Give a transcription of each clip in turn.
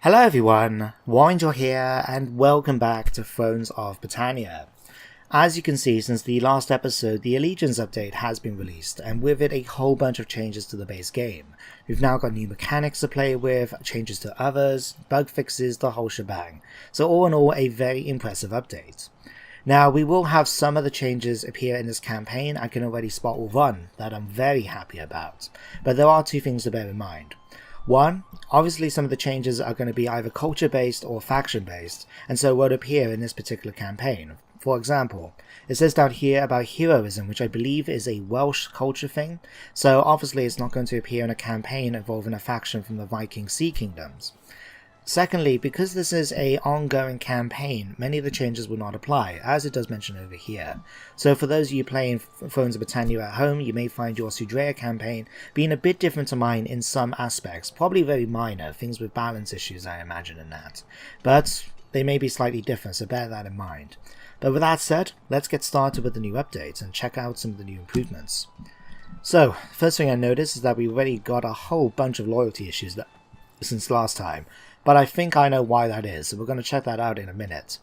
Hello everyone, Warringer here and welcome back to Thrones of Britannia. As you can see, since the last episode, the Allegiance update has been released, and with it a whole bunch of changes to the base game. We've now got new mechanics to play with, changes to others, bug fixes, the whole shebang. So all in all, a very impressive update. Now, we will have some of the changes appear in this campaign. I can already spot one that I'm very happy about, but there are two things to bear in mind. One, obviously some of the changes are going to be either culture based or faction based, and so won't appear in this particular campaign. For example, it says down here about heroism, which I believe is a Welsh culture thing, so obviously it's not going to appear in a campaign involving a faction from the Viking Sea Kingdoms. Secondly, because this is an ongoing campaign, many of the changes will not apply, as it does mention over here. So for those of you playing Thrones of Britannia at home, you may find your Sudreyar campaign being a bit different to mine in some aspects, probably very minor, things with balance issues I imagine in that. But they may be slightly different, so bear that in mind. But with that said, let's get started with the new updates and check out some of the new improvements. So, first thing I noticed is that we already got a whole bunch of loyalty issues since last time. But I think I know why that is, so we're going to check that out in a minute.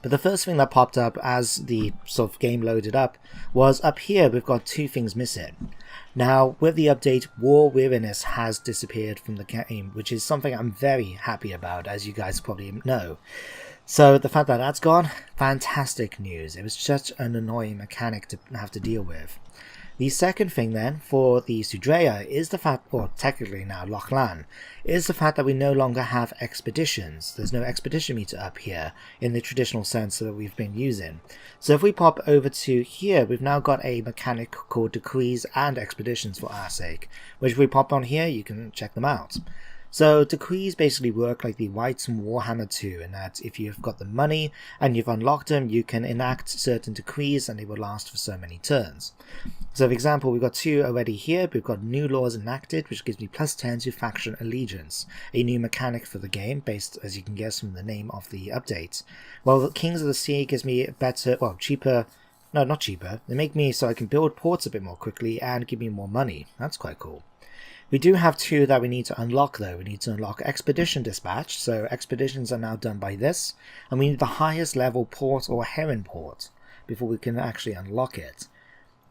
But the first thing that popped up as the sort of game loaded up was up here we've got two things missing. Now, with the update, War Weariness has disappeared from the game, which is something I'm very happy about, as you guys probably know. So the fact that that's gone, fantastic news. It was such an annoying mechanic to have to deal with. The second thing then, for the Sudreyar, is the fact, or technically now Lochlan, is the fact that we no longer have expeditions. There's no expedition meter up here, in the traditional sense that we've been using. So if we pop over to here, we've now got a mechanic called Decrees and Expeditions for our sake, which if we pop on here, you can check them out. So decrees basically work like the Whites in Warhammer 2, in that if you've got the money and you've unlocked them, you can enact certain decrees and they will last for so many turns. So for example, we've got two already here. We've got new laws enacted, which gives me +10 to faction allegiance, a new mechanic for the game based, as you can guess from the name of the update. While Kings of the Sea gives me better, well, cheaper, no, not cheaper, they make me so I can build ports a bit more quickly and give me more money. That's quite cool. We do have two that we need to unlock though. We need to unlock Expedition Dispatch, so expeditions are now done by this, and we need the highest level port or Heron port before we can actually unlock it.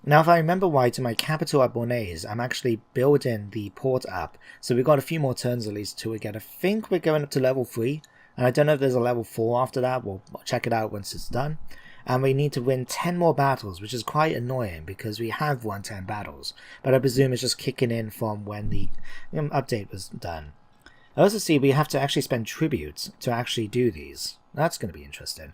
Now if I remember right, in my capital at Bornase, I'm actually building the port up, so we've got a few more turns at least till we get, I think we're going up to level 3, and I don't know if there's a level 4 after that. We'll check it out once it's done. And we need to win 10 more battles, which is quite annoying because we have won 10 battles, but I presume it's just kicking in from when the update was done. I also see we have to actually spend tribute to actually do these. That's going to be interesting.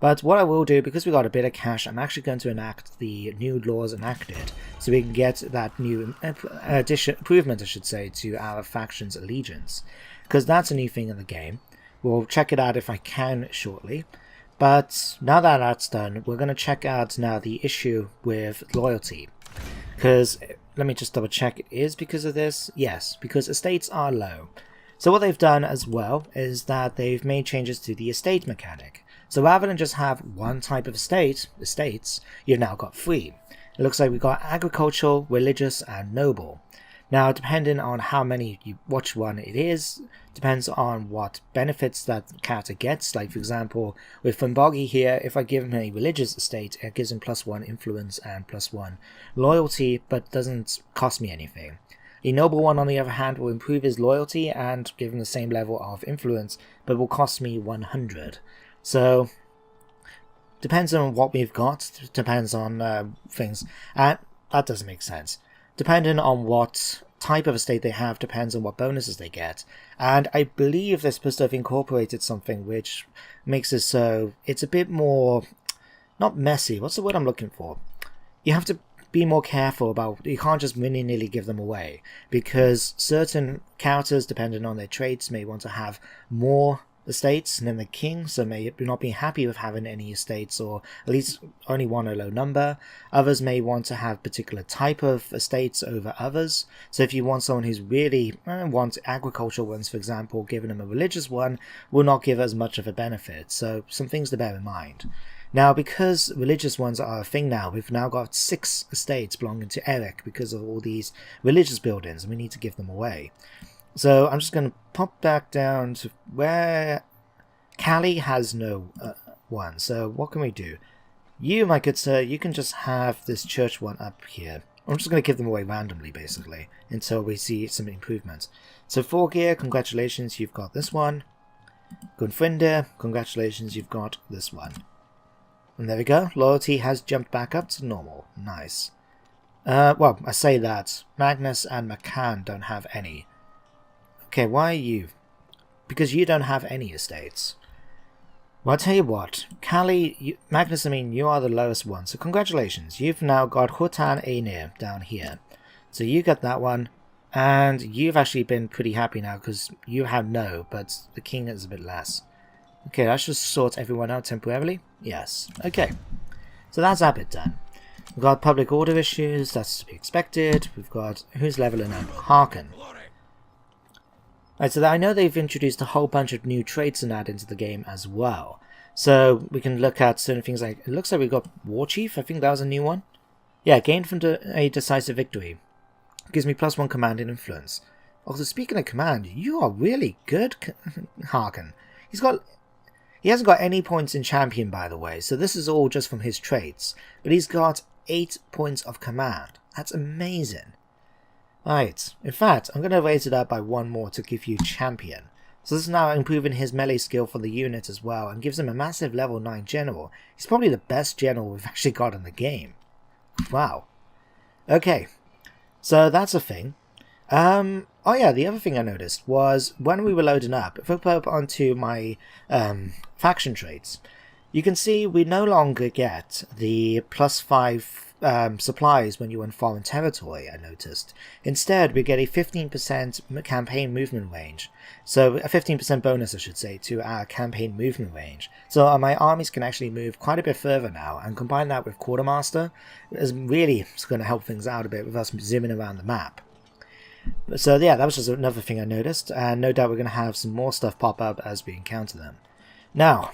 But what I will do, because we got a bit of cash, I'm actually going to enact the new laws enacted, so we can get that new improvement, I should say, to our faction's allegiance, because that's a new thing in the game. We'll check it out if I can shortly. But now that that's done, we're going to check out now the issue with loyalty. Because, let me just double check, it is because of this? Yes, because estates are low. So what they've done as well is that they've made changes to the estate mechanic. So rather than just have one type of estates, you've now got 3. It looks like we've got agricultural, religious, and noble. Now, depending on how many which one it is, depends on what benefits that character gets. Like, for example, with Funbogi here, if I give him a religious estate, it gives him +1 influence and +1 loyalty, but doesn't cost me anything. A noble one, on the other hand, will improve his loyalty and give him the same level of influence, but will cost me 100. So, depends on what we've got, depends on things, and that doesn't make sense. Depending on what type of estate they have depends on what bonuses they get, and I believe they're supposed to have incorporated something which makes it so it's a bit more, not messy, what's the word I'm looking for? You have to be more careful about, you can't just willy-nilly give them away, because certain characters, depending on their traits, may want to have more estates than the king, so may not be happy with having any estates, or at least only one a low number. Others may want to have particular type of estates over others, so if you want someone who's really wants agricultural ones, for example, giving them a religious one will not give as much of a benefit, so some things to bear in mind. Now, because religious ones are a thing now, we've now got 6 estates belonging to Eric because of all these religious buildings, and we need to give them away. So I'm just going to pop back down to where Callie has no one. So what can we do? You, my good sir, you can just have this church one up here. I'm just going to give them away randomly, basically, until we see some improvements. So 4 gear, congratulations, you've got this one. Gunfrinder, congratulations, you've got this one. And there we go, loyalty has jumped back up to normal. Nice. Well, I say that. Magnus and McCann don't have any. Okay, why are you? Because you don't have any estates. Well, I'll tell you what. Callie, Magnus, I mean, you are the lowest one, so congratulations. You've now got Hutan Aenir down here. So you got that one, and you've actually been pretty happy now, because you have no, but the king is a bit less. Okay, let's just sort everyone out temporarily. Yes. Okay. So that's that bit done. We've got public order issues, that's to be expected. We've got, who's leveling up? Harkin. Right, so I know they've introduced a whole bunch of new traits and that into the game as well. So we can look at certain things like, it looks like we've got War Chief, I think that was a new one. Yeah, gained from a decisive victory. Gives me +1 command and influence. Also, speaking of command, you are really good, Harkin. He hasn't got any points in champion, by the way, so this is all just from his traits. But he's got 8 points of command. That's amazing. Right, in fact, I'm going to raise it up by 1 more to give you champion. So this is now improving his melee skill for the unit as well, and gives him a massive level 9 general. He's probably the best general we've actually got in the game. Wow. Okay, so that's a thing. Oh yeah, the other thing I noticed was when we were loading up, if I put up onto my faction traits, you can see we no longer get the +5 supplies when you're in foreign territory, I noticed. Instead, we get a 15% campaign movement range. So a 15% bonus, I should say, to our campaign movement range. So my armies can actually move quite a bit further now, and combine that with Quartermaster is really going to help things out a bit with us zooming around the map. So yeah, that was just another thing I noticed, and no doubt we're going to have some more stuff pop up as we encounter them. Now,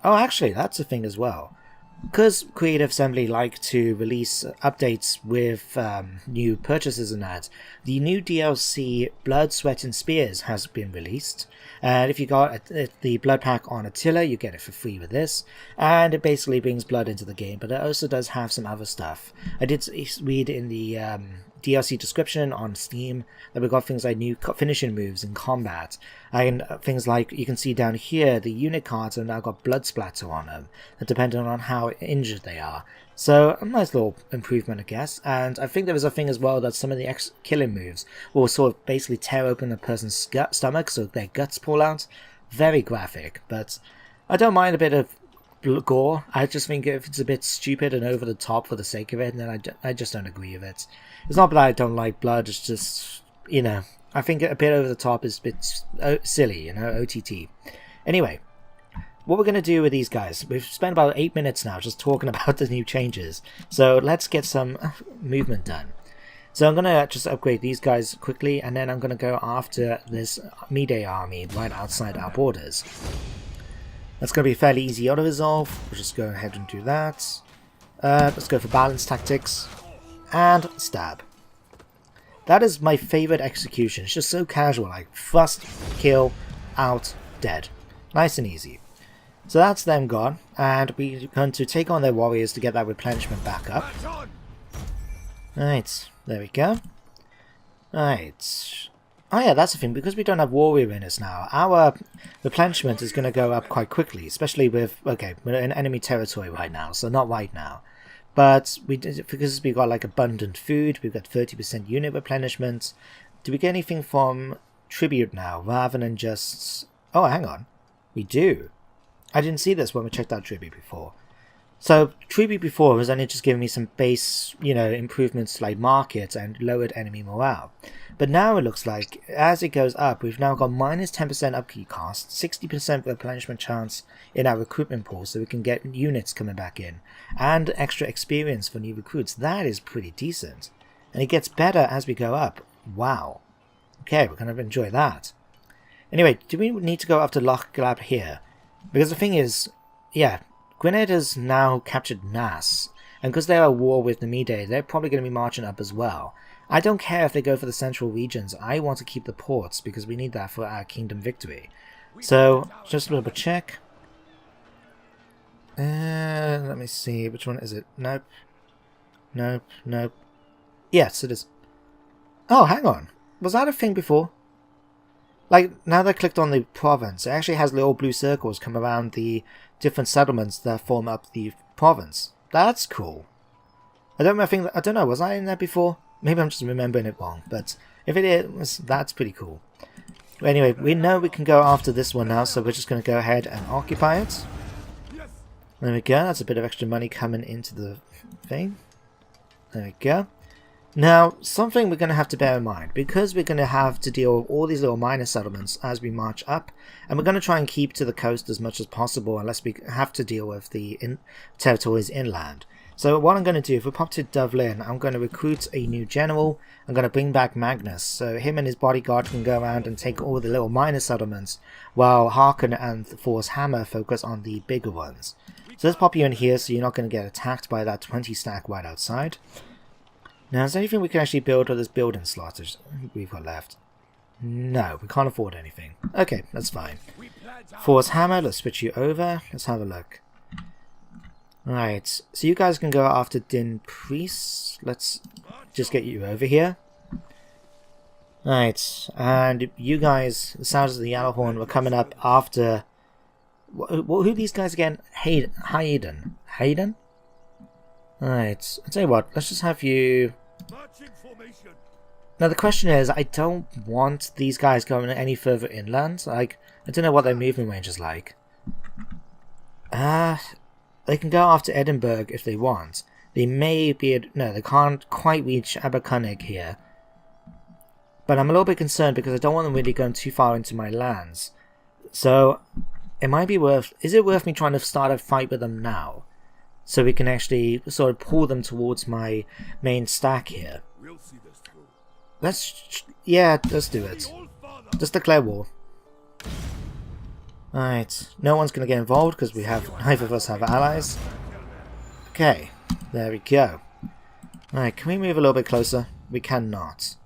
oh actually, that's a thing as well. Because Creative Assembly like to release updates with new purchases and that, the new DLC Blood, Sweat and Spears has been released. And if you got the blood pack on Attila, you get it for free with this. And it basically brings blood into the game, but it also does have some other stuff. I did read in the DLC description on Steam that we got things like new finishing moves in combat, and things like, you can see down here, the unit cards have now got blood splatter on them, depending on how injured they are. So a nice little improvement, I guess. And I think there was a thing as well that some of the killing moves will sort of basically tear open a person's stomach so their guts pull out. Very graphic, but I don't mind a bit of gore. I just think if it's a bit stupid and over the top for the sake of it, then I just don't agree with it. It's not that I don't like blood, it's just, you know, I think a bit over the top is a bit silly, you know, OTT. Anyway, what we're going to do with these guys, we've spent about 8 minutes now just talking about the new changes, so let's get some movement done. So I'm going to just upgrade these guys quickly, and then I'm going to go after this Mide army right outside our borders. That's going to be fairly easy auto-resolve. We'll just go ahead and do that. Let's go for balance tactics. And stab. That is my favourite execution. It's just so casual, like thrust, kill, out, dead. Nice and easy. So that's them gone, and we're going to take on their warriors to get that replenishment back up. Right, there we go. Right. Oh yeah, that's the thing, because we don't have warrior in us now, our replenishment is going to go up quite quickly, especially with, okay, we're in enemy territory right now, so not right now. But because we got like abundant food, we've got 30% unit replenishment. Do we get anything from tribute now, rather than just... Oh, hang on. We do. I didn't see this when we checked out tribute before. So, tribute before was only just giving me some base, you know, improvements like market and lowered enemy morale. But now it looks like, as it goes up, we've now got minus 10% upkeep cost, 60% replenishment chance in our recruitment pool, so we can get units coming back in, and extra experience for new recruits. That is pretty decent. And it gets better as we go up. Wow. Okay, we're going to enjoy that. Anyway, do we need to go after Loch Glab here? Because the thing is, yeah, Gwynedd has now captured Nass, and because they're at war with the Mide, they're probably going to be marching up as well. I don't care if they go for the central regions. I want to keep the ports because we need that for our kingdom victory. So, just a little bit check. Let me see, which one is it? Nope. Nope, nope. Yes, it is. Oh, hang on. Was that a thing before? Like, now that I clicked on the province, it actually has little blue circles come around the different settlements that form up the province. That's cool. I don't know, was I in there before? Maybe I'm just remembering it wrong, but if it is, that's pretty cool. Anyway, we know we can go after this one now, so we're just going to go ahead and occupy it. There we go, that's a bit of extra money coming into the thing. There we go. Now, something we're going to have to bear in mind, because we're going to have to deal with all these little minor settlements as we march up, and we're going to try and keep to the coast as much as possible unless we have to deal with the territories inland. So what I'm going to do, if we pop to Dublin, I'm going to recruit a new general. I'm going to bring back Magnus, so him and his bodyguard can go around and take all the little minor settlements, while Harkon and Thor's Hammer focus on the bigger ones. So let's pop you in here so you're not going to get attacked by that 20 stack right outside. Now, is there anything we can actually build with this building slot we've got left? No, we can't afford anything. Okay, that's fine. Thor's Hammer, let's switch you over. Let's have a look. Right, so you guys can go after Din Priest. Let's just get you over here. Right, and you guys, the Sounds of the Yellowhorn, were coming up after... who are these guys again? Hayden? Hayden? Alright, I'll tell you what, let's just have you... Now the question is, I don't want these guys going any further inland. Like, I don't know what their movement range is like. They can go after Edinburgh if they want. They may be... No, they can't quite reach Abercunnig here. But I'm a little bit concerned because I don't want them really going too far into my lands. So, it might be worth... Is it worth me trying to start a fight with them now? So we can actually sort of pull them towards my main stack here. Let's do it. Just declare war. Alright, no one's going to get involved because neither of us have allies. Okay, there we go. Alright, can we move a little bit closer? We cannot.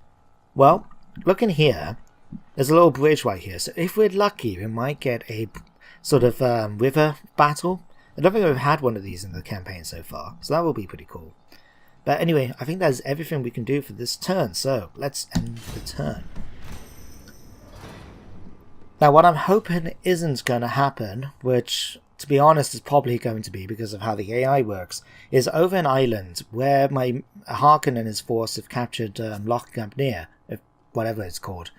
Well, look in here. There's a little bridge right here, so if we're lucky we might get a sort of river battle. I don't think we've had one of these in the campaign so far, so that will be pretty cool. But anyway, I think that's everything we can do for this turn, so let's end the turn. Now what I'm hoping isn't going to happen, which to be honest is probably going to be because of how the AI works, is over in Ireland where my Harkon and his force have captured Loch Gambnir, whatever it's called.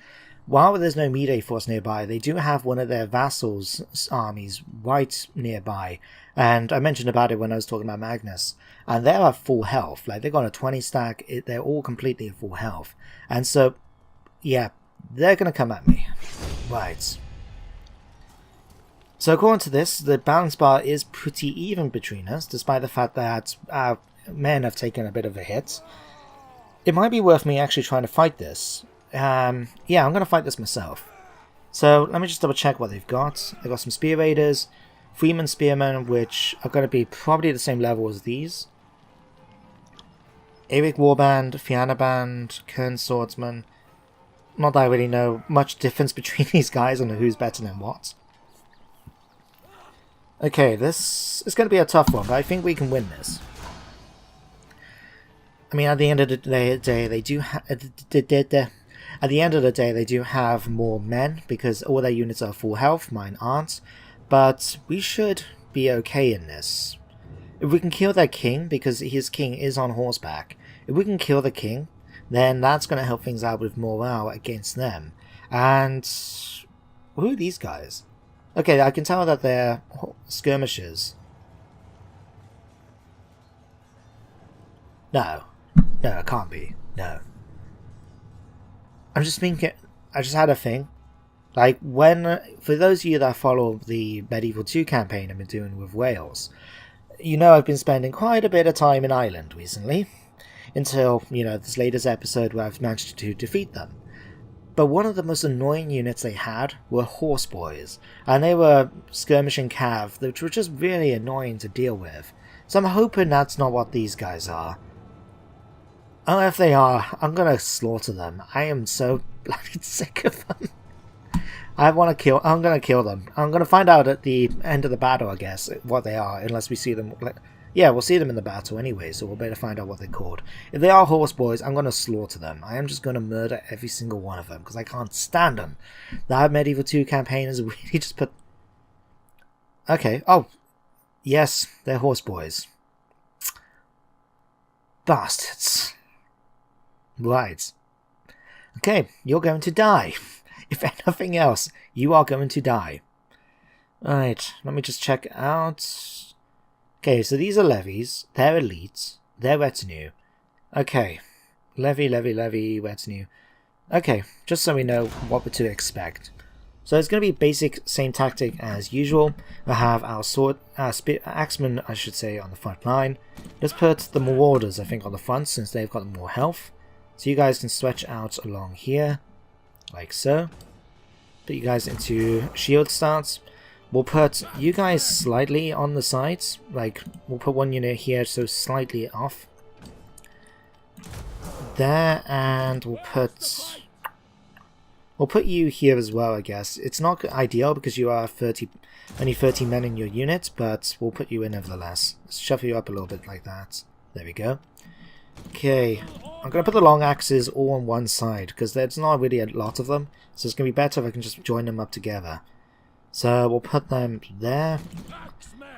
While there's no Mede force nearby, they do have one of their vassals' armies right nearby. And I mentioned about it when I was talking about Magnus. And they're at full health. Like, they've got a 20 stack. They're all completely at full health. And so, yeah, they're going to come at me. Right. So according to this, the balance bar is pretty even between us, despite the fact that our men have taken a bit of a hit. It might be worth me actually trying to fight this. Yeah, I'm going to fight this myself. So let me just double check what they've got. They've got some Spear Raiders, Freeman Spearmen, which are going to be probably the same level as these. Eric Warband, Fianna Band, Kern Swordsman. Not that I really know much difference between these guys and who's better than what. Okay, this is going to be a tough one, but I think we can win this. I mean, at the end of the day, they do at the end of the day, they do have more men, because all their units are full health, mine aren't. But we should be okay in this. If we can kill their king, because his king is on horseback, if we can kill the king, then that's going to help things out with morale against them. And who are these guys? Okay, I can tell that they're skirmishers. No, it can't be. No. I'm just thinking, I just had a thing. Like, for those of you that follow the Medieval 2 campaign I've been doing with Wales, you know I've been spending quite a bit of time in Ireland recently, until, this latest episode where I've managed to defeat them. But one of the most annoying units they had were horseboys, and they were skirmishing cav, which were just really annoying to deal with. So I'm hoping that's not what these guys are. Oh, if they are, I'm gonna slaughter them. I am so bloody sick of them. I'm gonna kill them. I'm gonna find out at the end of the battle, I guess, what they are, unless we see them. Yeah, we'll see them in the battle anyway, so we'll better find out what they're called. If they are horse boys, I'm gonna slaughter them. I am just gonna murder every single one of them, because I can't stand them. That Medieval 2 campaign is really just put... Okay, oh, yes, they're horse boys. Bastards. Right. Okay, you're going to die. If nothing else, you are going to die. Right, let me just check out. Okay, so these are levies. They're elites. They're retinue. Okay. Levy, retinue. Okay, just so we know what to expect. So it's going to be basic, same tactic as usual. We'll have our axemen, I should say, on the front line. Let's put the marauders, I think, on the front since they've got more health. So you guys can stretch out along here, like so. Put you guys into shield starts. We'll put you guys slightly on the sides, like we'll put one unit here, so slightly off. There, and we'll put you here as well, I guess. It's not ideal because you are only 30 men in your unit, but we'll put you in nevertheless. Let's shuffle you up a little bit like that. There we go. Okay, I'm going to put the long axes all on one side, because there's not really a lot of them, so it's going to be better if I can just join them up together. So we'll put them there.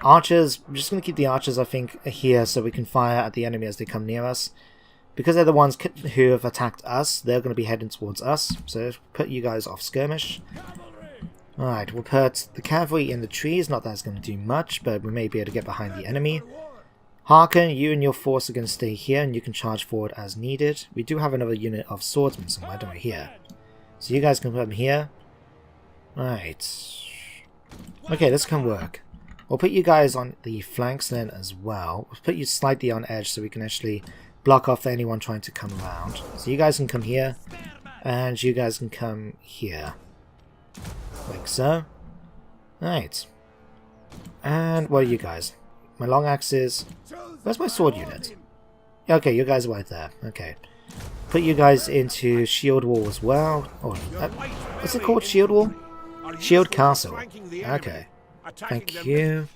Archers, we're just going to keep the archers, I think, here, so we can fire at the enemy as they come near us. Because they're the ones who have attacked us, they're going to be heading towards us, so put you guys off skirmish. Alright, we'll put the cavalry in the trees, not that it's going to do much, but we may be able to get behind the enemy. Harken, you and your force are going to stay here, and you can charge forward as needed. We do have another unit of swordsmen somewhere, don't we, here. So you guys can put them here. Right. Okay, this can work. We'll put you guys on the flanks then as well. We'll put you slightly on edge so we can actually block off anyone trying to come around. So you guys can come here, and you guys can come here. Like so. Right. And what are you guys? My long axes. Where's my sword unit? Okay, you guys are right there. Okay. Put you guys into shield wall as well. Oh, what's it called? Shield wall? Shield castle. Okay. Thank you.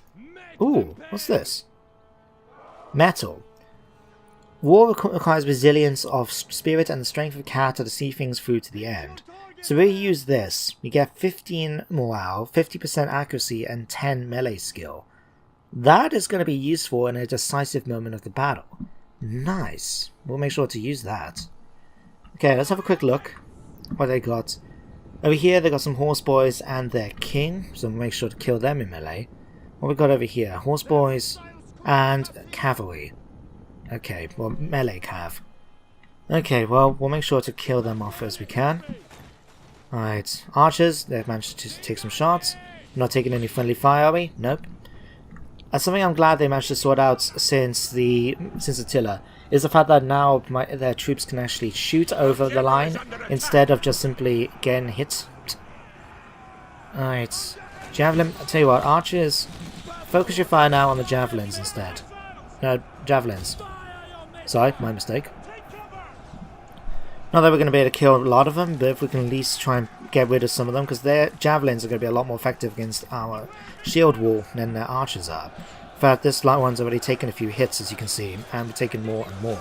Ooh, what's this? Metal. War requires resilience of spirit and the strength of character to see things through to the end. So we use this. We get 15 morale, 50% accuracy, and 10 melee skill. That is going to be useful in a decisive moment of the battle. Nice. We'll make sure to use that. Okay, let's have a quick look what they got. Over here they got some horse boys and their king, so we'll make sure to kill them in melee. What we got over here? Horse boys and cavalry. Okay, well, melee cav. Okay, well, we'll make sure to kill them off as we can. Alright, archers, they've managed to take some shots. Not taking any friendly fire, are we? Nope. That's something I'm glad they managed to sort out since Attila, is the fact that now their troops can actually shoot over the line instead of just simply getting hit. Alright, javelin, I'll tell you what, archers, focus your fire now on the javelins instead. No, javelins. Sorry, my mistake. Not that we're going to be able to kill a lot of them, but if we can at least try and get rid of some of them, because their javelins are going to be a lot more effective against our shield wall than their archers are. In fact, this light one's already taken a few hits, as you can see, and we're taking more and more.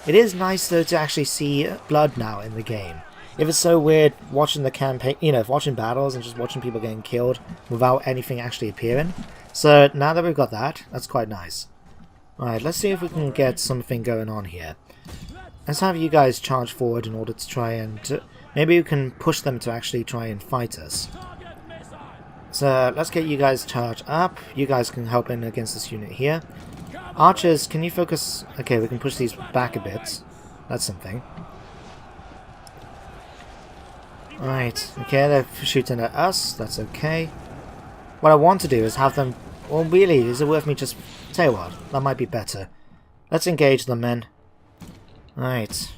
It is nice, though, to actually see blood now in the game. If it's so weird watching the campaign, watching battles and just watching people getting killed without anything actually appearing. So now that we've got that, that's quite nice. Alright, let's see if we can get something going on here. Let's have you guys charge forward in order to try and... maybe you can push them to actually try and fight us. So let's get you guys charged up. You guys can help in against this unit here. Archers, can you focus... okay, we can push these back a bit. That's something. Right, okay, they're shooting at us. That's okay. What I want to do is have them... well, really, is it worth me just... tell you what, that might be better. Let's engage them, men. Right.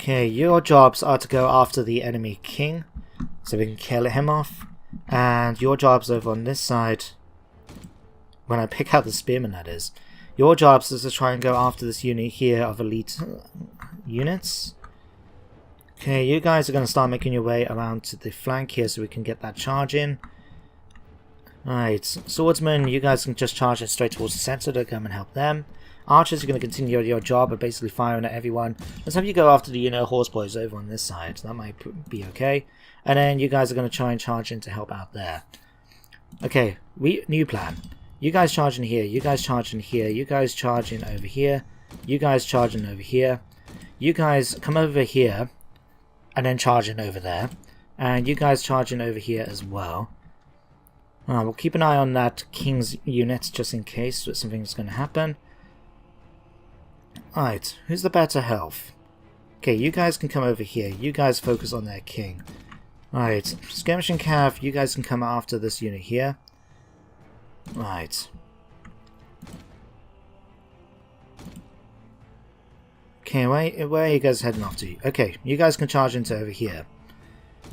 Okay, your jobs are to go after the enemy king, so we can kill him off. And your jobs over on this side, when I pick out the spearman that is, your jobs is to try and go after this unit here of elite units. Okay, you guys are going to start making your way around to the flank here so we can get that charge in. Alright, swordsmen, you guys can just charge it straight towards the center to come and help them. Archers are going to continue your job of basically firing at everyone. Let's have you go after the horseboys over on this side. That might be okay. And then you guys are going to try and charge in to help out there. Okay, new plan. You guys charge in here, you guys charge in here, you guys charge in over here, you guys charge in over here, you guys come over here and then charge in over there, and you guys charge in over here as well. We'll keep an eye on that king's unit just in case something's going to happen. Alright, who's the better health? Okay, you guys can come over here, you guys focus on their king. Alright, skirmishing cav, you guys can come after this unit here. Right. Okay, where are you guys heading off to? Okay, you guys can charge into over here.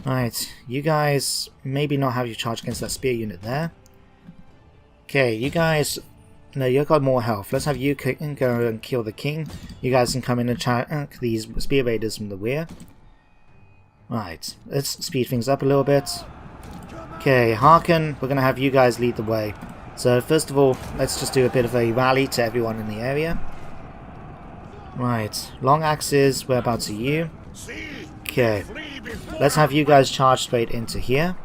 Right, you guys maybe not have your charge against that spear unit there. Okay, you guys... No, you've got more health. Let's have you go and kill the king. You guys can come in and attack these spear raiders from the rear. Right, let's speed things up a little bit. Okay, Harken, we're going to have you guys lead the way. So first of all, let's just do a bit of a rally to everyone in the area. Right, long axes, whereabouts are you? Okay, let's have you guys charge straight into here.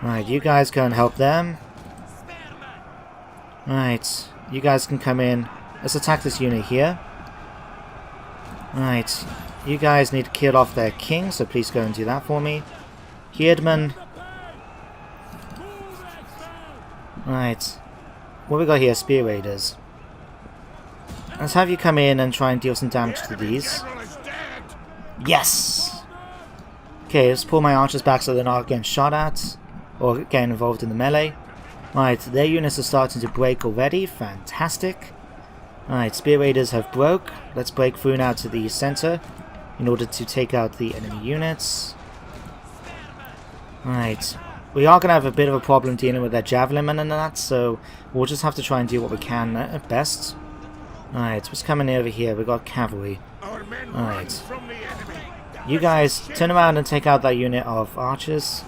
Right, you guys go and help them. Right, you guys can come in. Let's attack this unit here. Right, you guys need to kill off their king, so please go and do that for me. Herdman. Right, what we got here? Spear raiders. Let's have you come in and try and deal some damage to these. Yes! Okay, let's pull my archers back so they're not getting shot at or getting involved in the melee. Right, their units are starting to break already. Fantastic. Alright, spear raiders have broke. Let's break through now to the center in order to take out the enemy units. Alright, we are going to have a bit of a problem dealing with their javelin men and that, so we'll just have to try and do what we can at best. Alright, what's coming over here? We've got cavalry. Alright. You guys, turn around and take out that unit of archers.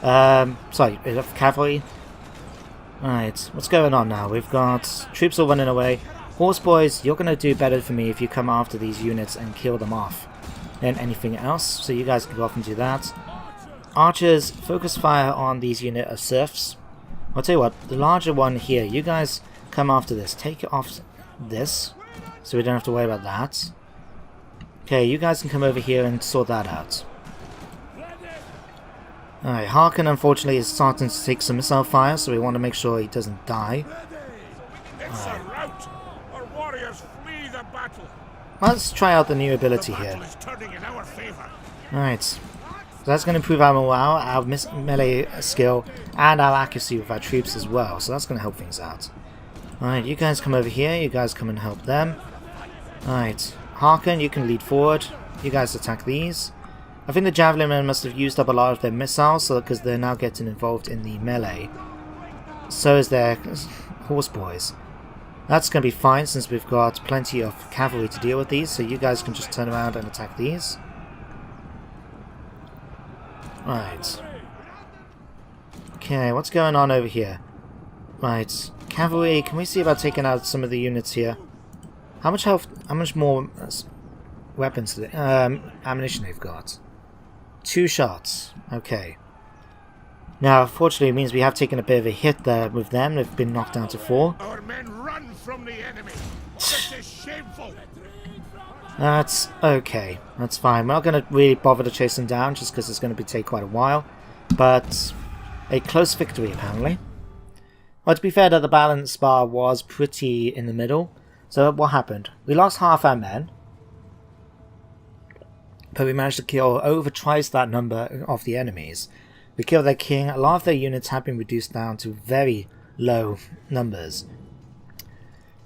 Sorry, of cavalry. Alright, what's going on now? We've got troops all running away. Horseboys, you're going to do better for me if you come after these units and kill them off than anything else, so you guys can go off and do that. Archers, focus fire on these unit of serfs. I'll tell you what, the larger one here, you guys come after this. Take it off this, so we don't have to worry about that. Okay, you guys can come over here and sort that out. Alright, Harken unfortunately is starting to take some missile fire, so we want to make sure he doesn't die. Let's try out the new ability here. Alright, so that's going to improve our morale, our melee skill, and our accuracy with our troops as well, so that's going to help things out. Alright, you guys come over here, you guys come and help them. Alright, Harken, you can lead forward, you guys attack these. I think the javelin men must have used up a lot of their missiles, because they're now getting involved in the melee. So is their horseboys. That's going to be fine since we've got plenty of cavalry to deal with these, so you guys can just turn around and attack these. Right. Okay, what's going on over here? Right, cavalry, can we see about taking out some of the units here? How much health, how much more weapons, do they, ammunition they've got? 2 shots, okay. Now, unfortunately, it means we have taken a bit of a hit there with them. They've been knocked down to 4. Our men run from the enemy. This is shameful. That's okay. That's fine. We're not going to really bother to chase them down just because it's going to take quite a while. But a close victory, apparently. Well, to be fair, the balance bar was pretty in the middle. So what happened? We lost half our men. But we managed to kill over twice that number of the enemies. We killed their king. A lot of their units have been reduced down to very low numbers.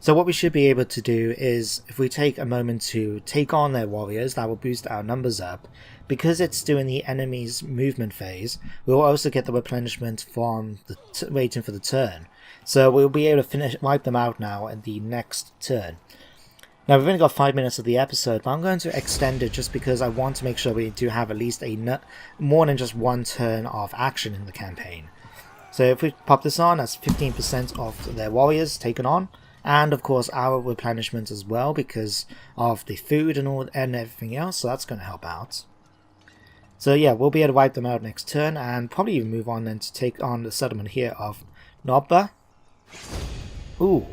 So what we should be able to do is, if we take a moment to take on their warriors, that will boost our numbers up. Because it's doing the enemy's movement phase, we'll also get the replenishment from the waiting for the turn. So we'll be able to wipe them out now at the next turn. Now we've only got 5 minutes of the episode, but I'm going to extend it just because I want to make sure we do have at least more than just one turn of action in the campaign. So if we pop this on, that's 15% of their warriors taken on. And of course our replenishment as well because of the food and everything else, so that's going to help out. So yeah, we'll be able to wipe them out next turn and probably even move on then to take on the settlement here of Nobba. Ooh.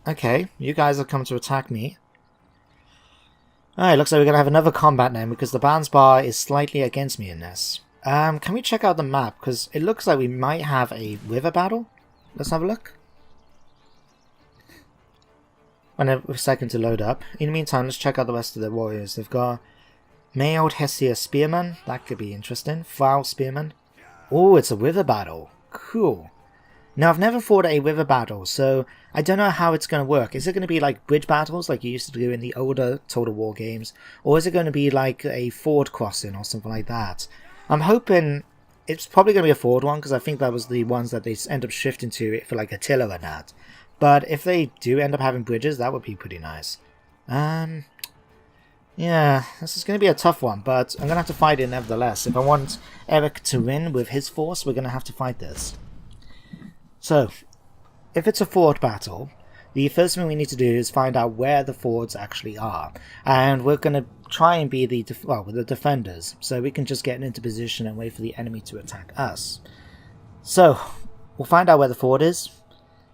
Okay, you guys have come to attack me. Alright, looks like we're going to have another combat now because the balance bar is slightly against me in this. Can we check out the map? Because it looks like we might have a river battle. Let's have a look. A second to load up. In the meantime, let's check out the rest of the warriors. They've got MacLeod Hessia Spearman. That could be interesting. Foul Spearman. Oh, it's a river battle. Cool. Now, I've never fought a river battle, so I don't know how it's going to work. Is it going to be like bridge battles like you used to do in the older Total War games? Or is it going to be like a ford crossing or something like that? I'm hoping it's probably going to be a ford one because I think that was the ones that they end up shifting to for like Attila and that. But if they do end up having bridges, that would be pretty nice. Yeah, this is going to be a tough one, but I'm going to have to fight it nevertheless. If I want Eric to win with his force, we're going to have to fight this. So, if it's a ford battle, the first thing we need to do is find out where the fords actually are. And we're going to try and be the defenders, so we can just get into position and wait for the enemy to attack us. So, we'll find out where the ford is.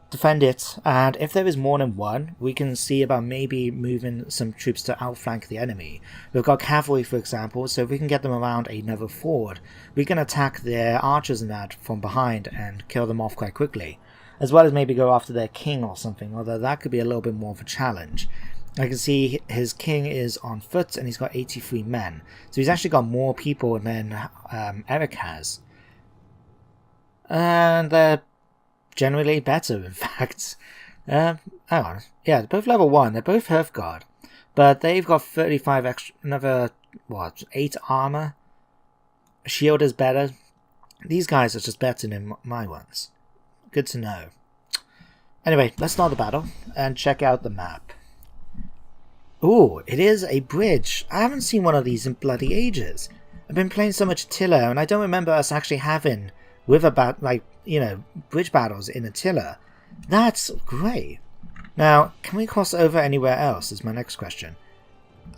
Defend it, and if there is more than one, we can see about maybe moving some troops to outflank the enemy. We've got cavalry, for example, so if we can get them around another ford, we can attack their archers and that from behind and kill them off quite quickly. As well as maybe go after their king or something, although that could be a little bit more of a challenge. I can see his king is on foot and he's got 83 men, so he's actually got more people than Eric has. And they're generally better, in fact. Hang on. Yeah, they're both level 1. They're both Hearthguard. But they've got 35 extra, another, 8 armor. Shield is better. These guys are just better than my ones. Good to know. Anyway, let's start the battle and check out the map. Ooh, it is a bridge. I haven't seen one of these in bloody ages. I've been playing so much Attila, and I don't remember us actually having bridge battles in Attila. That's great. Now, can we cross over anywhere else is my next question.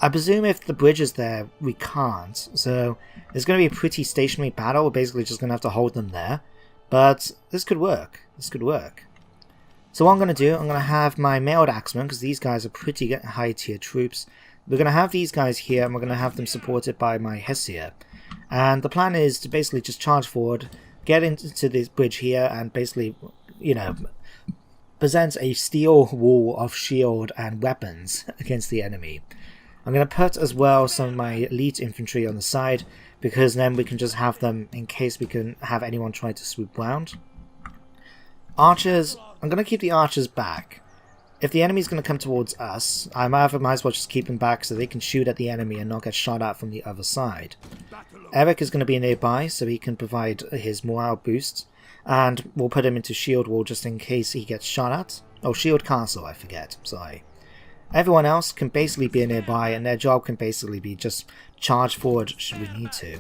I presume if the bridge is there, we can't. So, it's going to be a pretty stationary battle. We're basically just going to have to hold them there. But this could work. This could work. So what I'm going to do, I'm going to have my mailed axemen, because these guys are pretty high tier troops. We're going to have these guys here, and we're going to have them supported by my Hessia. And the plan is to basically just charge forward, get into this bridge here, and basically, present a steel wall of shield and weapons against the enemy. I'm going to put as well some of my elite infantry on the side, because then we can just have them in case we can have anyone try to swoop round. Archers, I'm going to keep the archers back. If the enemy's going to come towards us, I might as well just keep them back so they can shoot at the enemy and not get shot at from the other side. Eric is going to be nearby so he can provide his morale boost, and we'll put him into shield wall just in case he gets shot at. Oh, shield castle, I forget, sorry. Everyone else can basically be nearby, and their job can basically be just charge forward should we need to.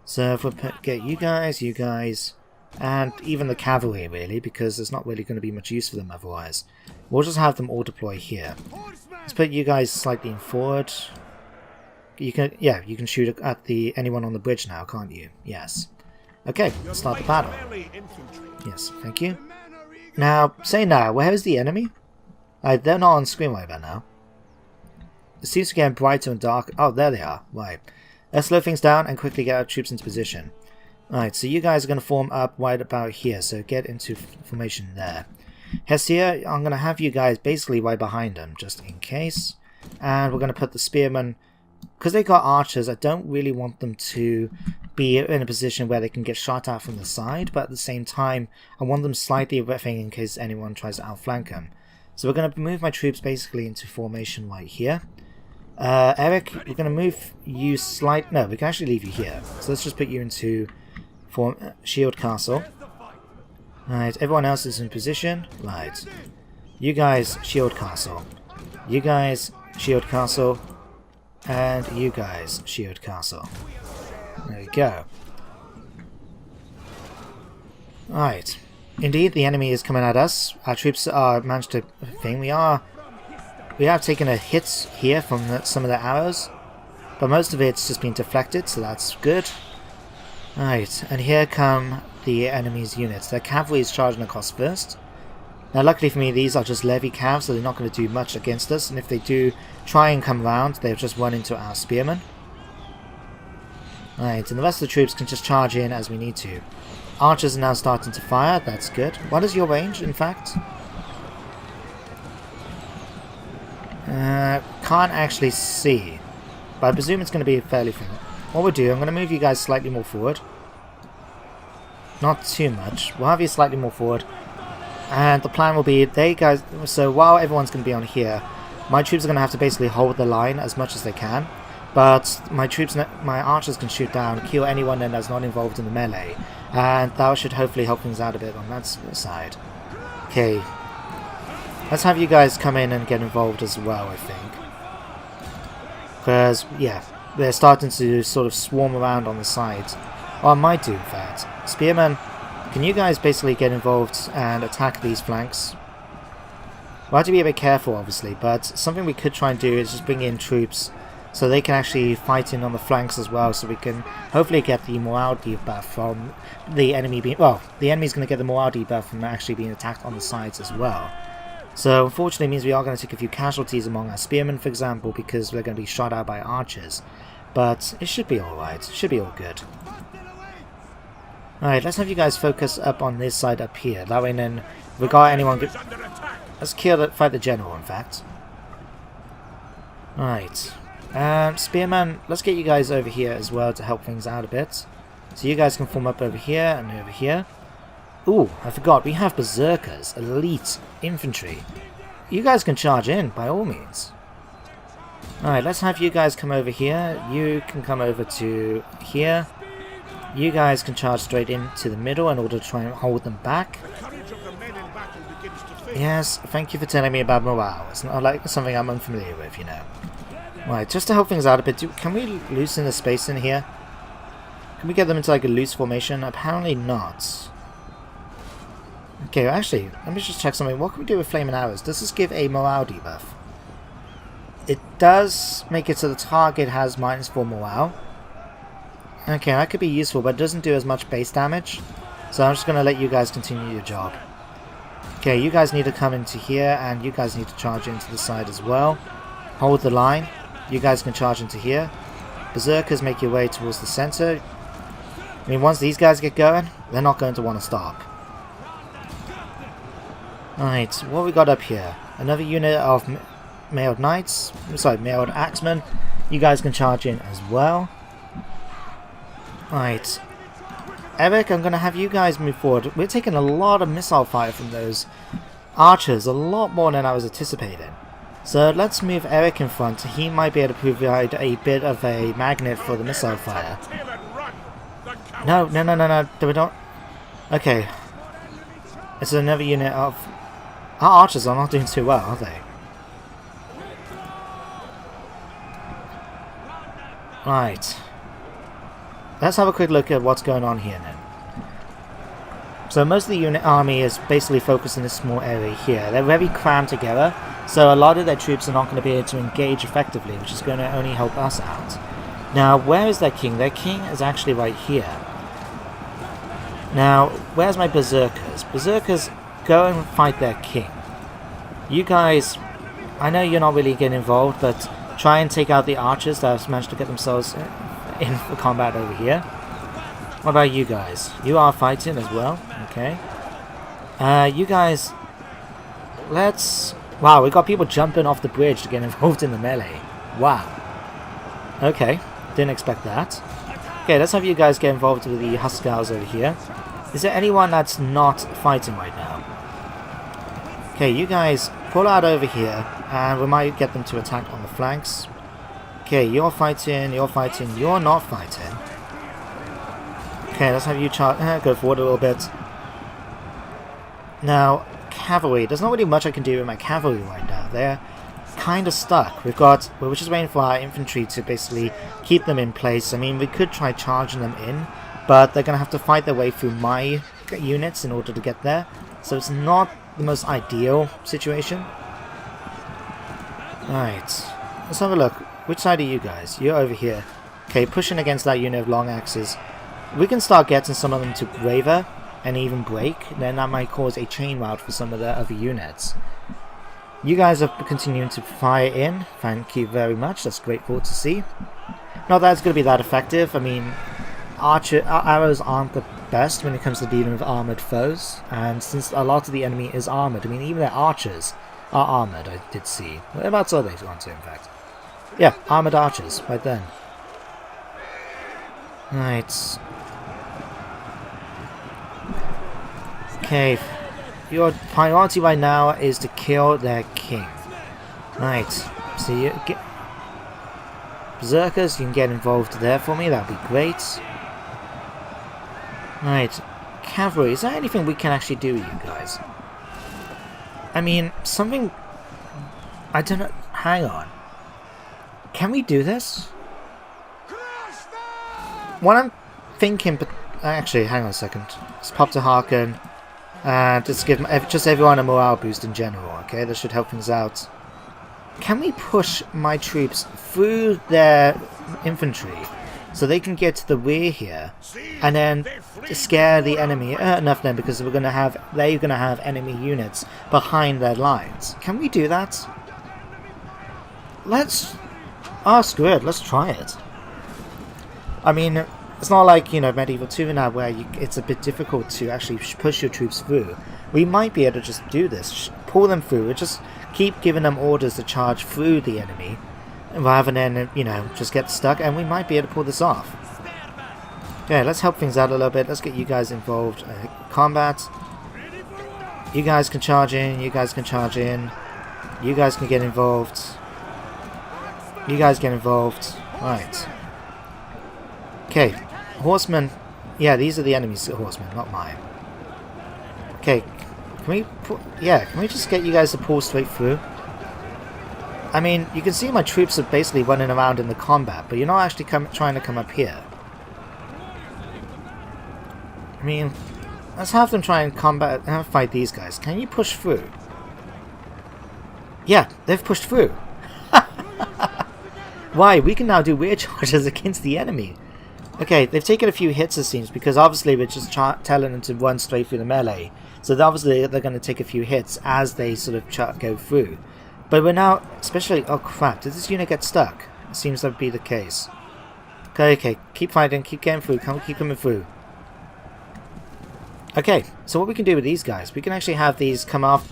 So if we get you guys, and even the cavalry really, because there's not really going to be much use for them otherwise. We'll just have them all deploy here. Let's put you guys slightly in forward. You can shoot at anyone on the bridge now, can't you? Yes. Okay, let's start the battle. Yes, thank you. Now, where is the enemy? They're not on screen right about now. It seems to get brighter and darker. Oh, there they are. Right. Let's slow things down and quickly get our troops into position. Alright, so you guys are going to form up right about here, so get into formation there. Hessia, I'm going to have you guys basically right behind them, just in case. And we're going to put the spearmen, because they got archers, I don't really want them to be in a position where they can get shot at from the side, but at the same time, I want them slightly riffing in case anyone tries to outflank them. So we're going to move my troops basically into formation right here. Eric, we're going to move you no, we can actually leave you here. So let's just put you into shield castle. Right, everyone else is in position. Right. You guys, shield castle. You guys, shield castle. And you guys, shield castle. There we go. Right. Indeed, the enemy is coming at us. Our troops are managed to we have taken a hit here from some of the arrows, but most of it's just been deflected, so that's good. Right, and here come the enemy's units. Their cavalry is charging across first. Now luckily for me, these are just levy cav, so they're not going to do much against us, and if they do try and come round, they'll just run into our spearmen. Right, and the rest of the troops can just charge in as we need to. Archers are now starting to fire, that's good. What is your range, in fact? Can't actually see, but I presume it's going to be fairly thin. What we'll do, I'm going to move you guys slightly more forward. Not too much. We'll have you slightly more forward. And the plan will be, so while everyone's going to be on here, my troops are going to have to basically hold the line as much as they can. But my archers can shoot down, kill anyone that's not involved in the melee. And that should hopefully help things out a bit on that side. Okay. Let's have you guys come in and get involved as well, I think. Because, yeah, they're starting to sort of swarm around on the sides. Or I might do, in fact. Spearmen, can you guys basically get involved and attack these flanks? We'll have to be a bit careful, obviously, but something we could try and do is just bring in troops so they can actually fight in on the flanks as well, so we can hopefully get the morale debuff from the enemy being... Well, the enemy's going to get the morale debuff from actually being attacked on the sides as well. So, unfortunately, it means we are going to take a few casualties among our spearmen, for example, because we're going to be shot at by archers. But it should be alright. It should be all good. Alright, let's have you guys focus up on this side up here. That way then, regard anyone... Let's fight the general, in fact. Alright. Spearman, let's get you guys over here as well to help things out a bit. So you guys can form up over here and over here. Ooh, I forgot, we have berserkers, elite infantry. You guys can charge in, by all means. Alright, let's have you guys come over here. You can come over to here. You guys can charge straight into the middle in order to try and hold them back. Yes, thank you for telling me about morale. It's not like something I'm unfamiliar with, you know. Right, just to help things out a bit, can we loosen the space in here? Can we get them into like a loose formation? Apparently not. Okay, actually, let me just check something. What can we do with flaming arrows? Does this give a morale debuff? It does make it so the target has -4 morale. Okay, that could be useful, but it doesn't do as much base damage. So I'm just going to let you guys continue your job. Okay, you guys need to come into here, and you guys need to charge into the side as well. Hold the line. You guys can charge into here. Berserkers, make your way towards the center. I mean, once these guys get going, they're not going to want to stop. Alright, what have we got up here? Another unit of mailed knights. Sorry, mailed axemen. You guys can charge in as well. Alright. Eric, I'm going to have you guys move forward. We're taking a lot of missile fire from those archers. A lot more than I was anticipating. So let's move Eric in front. He might be able to provide a bit of a magnet for the missile fire. No. We don't... Okay. It's another unit of... Our archers are not doing too well, are they? Right. Let's have a quick look at what's going on here then. So most of the unit army is basically focused in this small area here. They're very crammed together, so a lot of their troops are not going to be able to engage effectively, which is going to only help us out. Now, where is their king? Their king is actually right here. Now, where's my berserkers? Berserkers, go and fight their king. You guys, I know you're not really getting involved, but try and take out the archers that have managed to get themselves in for combat over here. What about you guys? You are fighting as well, okay. You guys, let's... Wow, we got people jumping off the bridge to get involved in the melee. Wow. Okay, didn't expect that. Okay, let's have you guys get involved with the Huskars over here. Is there anyone that's not fighting right now? Okay, you guys pull out over here, and we might get them to attack on the flanks. Okay, you're fighting, you're not fighting. Okay, let's have you go forward a little bit. Now, cavalry. There's not really much I can do with my cavalry right now. They're kind of stuck. We're just waiting for our infantry to basically keep them in place. I mean, we could try charging them in, but they're going to have to fight their way through my units in order to get there. So it's not the most ideal situation. Alright, let's have a look. Which side are you guys? You're over here. Okay, pushing against that unit of long axes. We can start getting some of them to waver and even break. Then that might cause a chain rout for some of the other units. You guys are continuing to fire in. Thank you very much. That's grateful to see. Not that it's going to be that effective. I mean, arrows aren't the best when it comes to dealing with armoured foes. And since a lot of the enemy is armoured, I mean, even their archers are armoured, I did see. Whereabouts are they gone to, in fact? Yeah, armoured archers, right then. Right. Okay. Your priority right now is to kill their king. Right. So you get berserkers, you can get involved there for me, that'd be great. Right. Cavalry, is there anything we can actually do, you guys? I mean, something... I don't know... Hang on. Can we do this? What I'm thinking... But actually, hang on a second. Let's pop to Harken. And just give just everyone a morale boost in general, okay? That should help things out. Can we push my troops through their infantry so they can get to the rear here, and then scare the enemy? Enough then, because they're gonna have enemy units behind their lines. Can we do that? Let's. Oh, screw it. Let's try it. I mean. It's not like, you know, Medieval 2 now where it's a bit difficult to actually push your troops through. We might be able to just do this, pull them through, and just keep giving them orders to charge through the enemy, rather than, you know, just get stuck, and we might be able to pull this off. Okay, let's help things out a little bit. Let's get you guys involved. Combat. You guys can charge in, you guys can charge in. You guys can get involved. You guys get involved. Right. Okay. Horsemen, yeah, these are the enemy's horsemen, not mine. Okay, can we just get you guys to pull straight through? I mean, you can see my troops are basically running around in the combat, but you're not actually trying to come up here. I mean, let's have them try and fight these guys. Can you push through? Yeah, they've pushed through. Why? We can now do rear charges against the enemy. Okay, they've taken a few hits, it seems, because obviously we're just telling them to run straight through the melee. So obviously they're going to take a few hits as they sort of go through. But we're now, especially... Oh crap, did this unit get stuck? It seems to be the case. Okay, keep fighting, keep getting through, keep coming through. Okay, so what we can do with these guys, we can actually have these come off...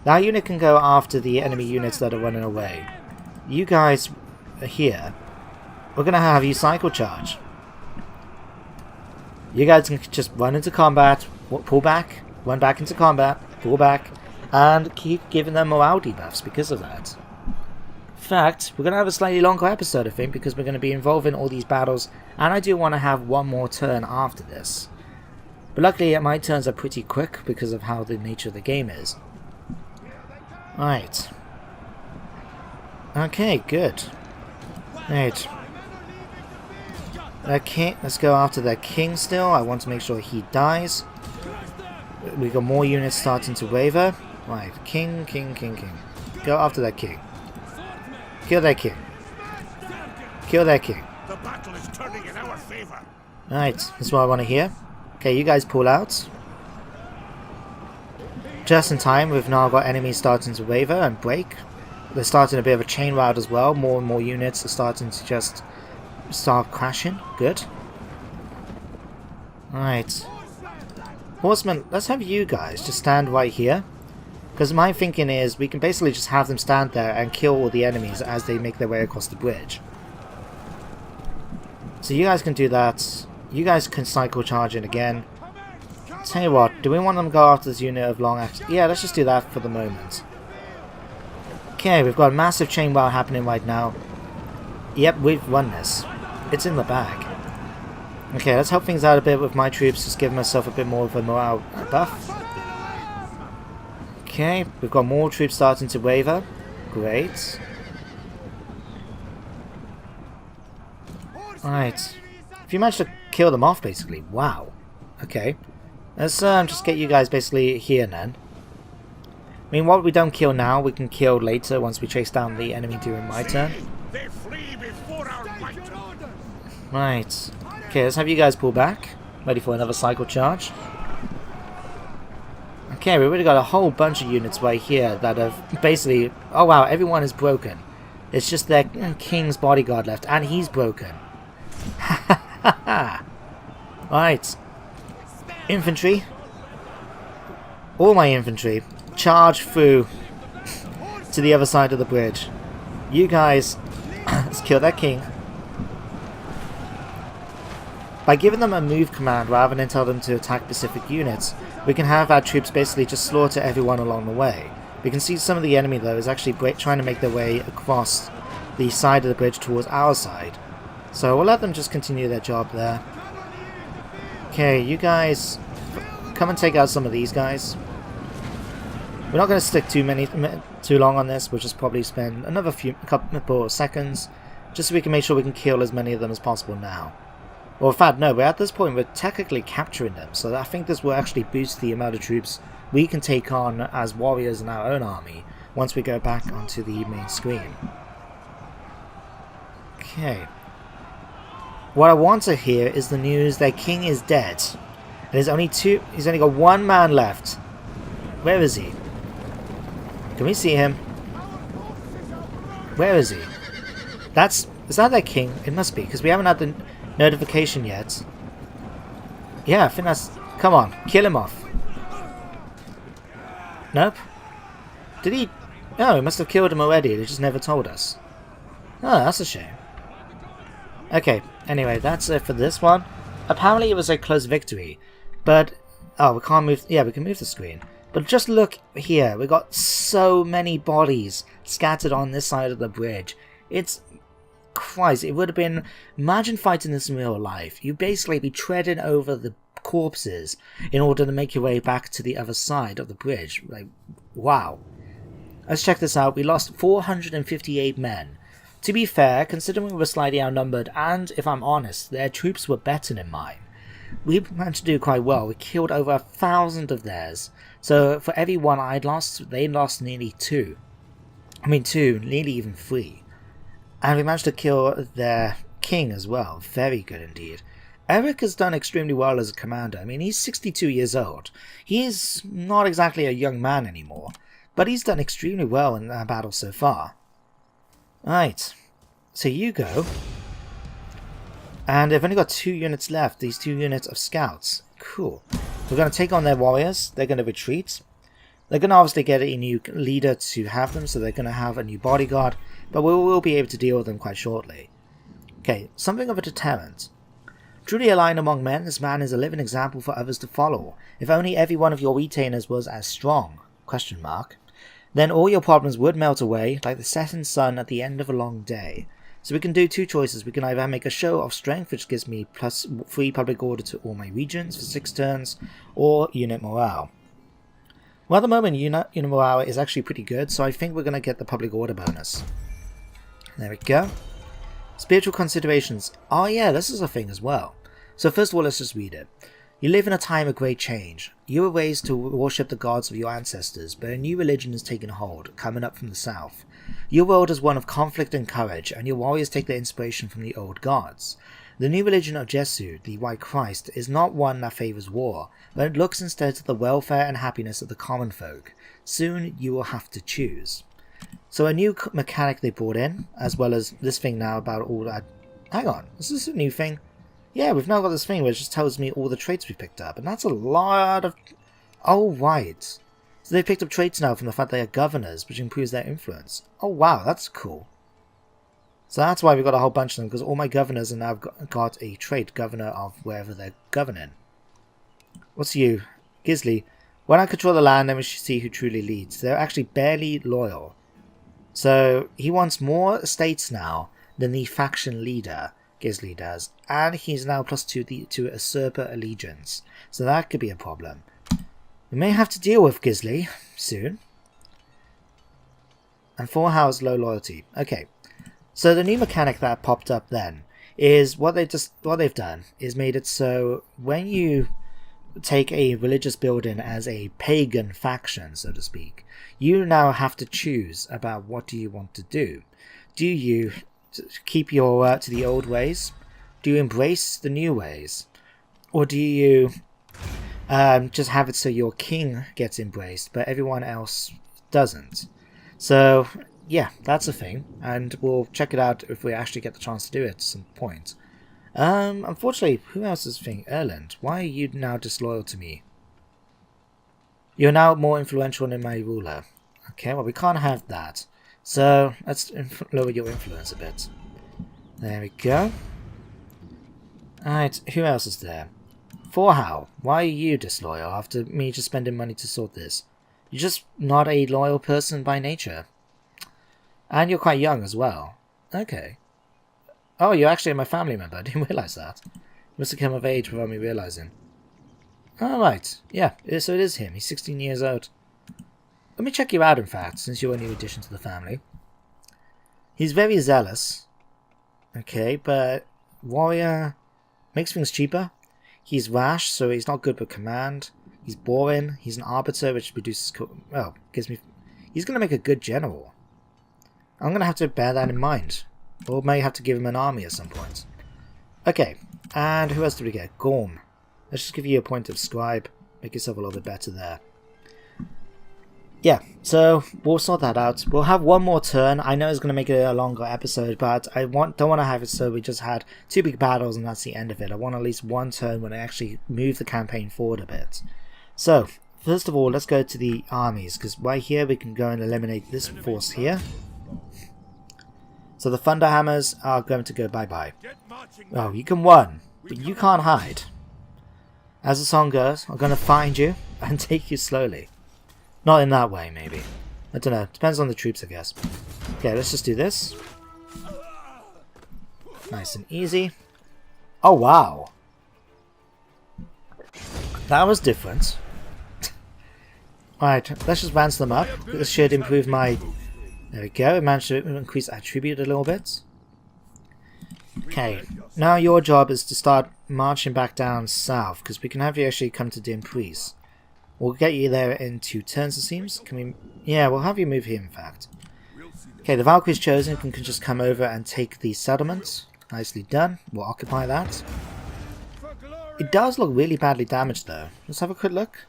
That unit can go after the enemy units that are running away. You guys are here. We're going to have you cycle charge. You guys can just run into combat, pull back, run back into combat, pull back, and keep giving them morale debuffs because of that. In fact, we're going to have a slightly longer episode, I think, because we're going to be involved in all these battles, and I do want to have one more turn after this. But luckily, my turns are pretty quick because of how the nature of the game is. Right. Okay, good. Right. Okay, let's go after their king still. I want to make sure he dies. We got more units starting to waver. Right, king. Go after that king. Kill that king. Kill that king. The battle is turning in our favor. Right, that's what I want to hear. Okay, you guys pull out. Just in time, we've now got enemies starting to waver and break. They're starting a bit of a chain rout as well. More and more units are starting to just start crashing. Good. Alright. Horsemen, let's have you guys just stand right here. Because my thinking is we can basically just have them stand there and kill all the enemies as they make their way across the bridge. So you guys can do that. You guys can cycle charge in again. Tell you what, do we want them to go after this unit of long axe? Yeah, let's just do that for the moment. Okay, we've got a massive chain war happening right now. Yep, we've won this. It's in the bag. Okay, let's help things out a bit with my troops, just give myself a bit more of a morale buff. Okay, we've got more troops starting to waver. Great. Alright. If you manage to kill them off, basically. Wow. Okay. Let's just get you guys basically here then. I mean, what we don't kill now, we can kill later once we chase down the enemy during my turn. They flee before our might. Right. Okay, let's have you guys pull back. Ready for another cycle charge. Okay, we've already got a whole bunch of units right here that have basically... Oh wow, everyone is broken. It's just their king's bodyguard left, and he's broken. Ha ha ha! Right. Infantry. All my infantry. Charge through to the other side of the bridge. You guys, let's kill that king. By giving them a move command rather than tell them to attack specific units, we can have our troops basically just slaughter everyone along the way. We can see some of the enemy though is actually trying to make their way across the side of the bridge towards our side. So we'll let them just continue their job there. Okay, you guys, come and take out some of these guys. We're not going to stick too long on this. We'll just probably spend another couple of seconds just so we can make sure we can kill as many of them as possible now. Well, in fact, no, we're at this point we're technically capturing them, so I think this will actually boost the amount of troops we can take on as warriors in our own army once we go back onto the main screen. Okay. What I want to hear is the news that King is dead. And he's only got one man left. Where is he? Can we see him? Where is he? Is that their king? It must be, because we haven't had the notification yet. Yeah, I think that's... Come on, kill him off. Nope. Did he... Oh, he must have killed him already. They just never told us. Oh, that's a shame. Okay, anyway, that's it for this one. Apparently it was a close victory, but... Oh, we can't move... Yeah, we can move the screen. But just look here, we got so many bodies scattered on this side of the bridge. It's... Christ, it would have been... Imagine fighting this in real life. You'd basically be treading over the corpses in order to make your way back to the other side of the bridge. Like, wow. Let's check this out. We lost 458 men. To be fair, considering we were slightly outnumbered, and if I'm honest, their troops were better than mine, we managed to do quite well. We killed over 1,000 of theirs. So for every one I'd lost, they lost nearly 2. I mean 2, nearly even 3. And we managed to kill their king as well. Very good indeed. Eric has done extremely well as a commander. I mean, he's 62 years old. He's not exactly a young man anymore, but he's done extremely well in our battle so far. Right, so you go. And they've only got 2 units left, these 2 units of scouts. Cool. We're going to take on their warriors. They're going to retreat. They're going to obviously get a new leader to have them, so they're going to have a new bodyguard, but we will be able to deal with them quite shortly. Okay, something of a deterrent. Truly a lion among men, this man is a living example for others to follow. If only every one of your retainers was as strong, ? Then all your problems would melt away like the setting sun at the end of a long day. So we can do 2 choices. We can either make a show of strength, which gives me +3 public order to all my regions for 6 turns, or unit morale. Well, at the moment, unit morale is actually pretty good, so I think we're going to get the public order bonus. There we go. Spiritual considerations. Oh yeah, this is a thing as well. So first of all, let's just read it. You live in a time of great change. You were raised to worship the gods of your ancestors, but a new religion has taken hold, coming up from the south. Your world is one of conflict and courage, and your warriors take their inspiration from the old gods. The new religion of Jesu, the White Christ, is not one that favours war, but it looks instead to the welfare and happiness of the common folk. Soon you will have to choose. So a new mechanic they brought in, as well as this thing now about all that... Hang on, is this a new thing? Yeah, we've now got this thing where it just tells me all the traits we picked up, and that's a lot of... Oh, right. So they picked up traits now from the fact they are governors, which improves their influence. Oh, wow, that's cool. So that's why we've got a whole bunch of them, because all my governors have now got a trait, governor of wherever they're governing. What's you? Gisli. When I control the land, then we should see who truly leads. They're actually barely loyal. So he wants more estates now than the faction leader, Gisli, does. And he's now +2 to usurper allegiance. So that could be a problem. We may have to deal with Gisli soon. And 4 house low loyalty. Okay. So the new mechanic that popped up then is what they've done is made it so when you take a religious building as a pagan faction, so to speak, you now have to choose about what do you want to do. Do you keep your to the old ways? Do you embrace the new ways? Or do you just have it so your king gets embraced but everyone else doesn't? So yeah, that's a thing, and we'll check it out if we actually get the chance to do it at some point. Unfortunately, who else is thing? Erland, why are you now disloyal to me? You're now more influential than my ruler. Okay, well we can't have that. So let's lower your influence a bit. There we go. Alright, who else is there? Forhow, why are you disloyal after me just spending money to sort this? You're just not a loyal person by nature. And you're quite young as well. Okay. Oh, you're actually my family member. I didn't realise that. You must have come of age without me realising. Alright. Yeah, so it is him. He's 16 years old. Let me check you out, in fact, since you're a new addition to the family. He's very zealous. Okay, but warrior makes things cheaper. He's rash, so he's not good with command. He's boring. He's an arbiter, which reduces... gives me... He's going to make a good general. I'm going to have to bear that in mind. Or may have to give him an army at some point. Okay, and who else do we get? Gorm. Let's just give you a point of scribe. Make yourself a little bit better there. Yeah, so we'll sort that out. We'll have one more turn. I know it's going to make it a longer episode, but I don't want to have it so we just had 2 big battles and that's the end of it. I want at least one turn when I actually move the campaign forward a bit. So, first of all, let's go to the armies, because right here we can go and eliminate this force here. So the Thunderhammers are going to go bye-bye. Oh, you can run, but you can't hide. As the song goes, I'm going to find you and take you slowly. Not in that way, maybe. I don't know. Depends on the troops, I guess. Okay, let's just do this. Nice and easy. Oh, wow. That was different. Alright, let's just advance them up. This should improve my... There we go. It managed to increase attribute a little bit. Okay, now your job is to start marching back down south, because we can have you actually come to Dimpriest. We'll get you there in 2 turns, it seems. Can we... Yeah, we'll have you move here, in fact. Okay, the Valkyrie's chosen can just come over and take the settlement. Nicely done. We'll occupy that. It does look really badly damaged, though. Let's have a quick look.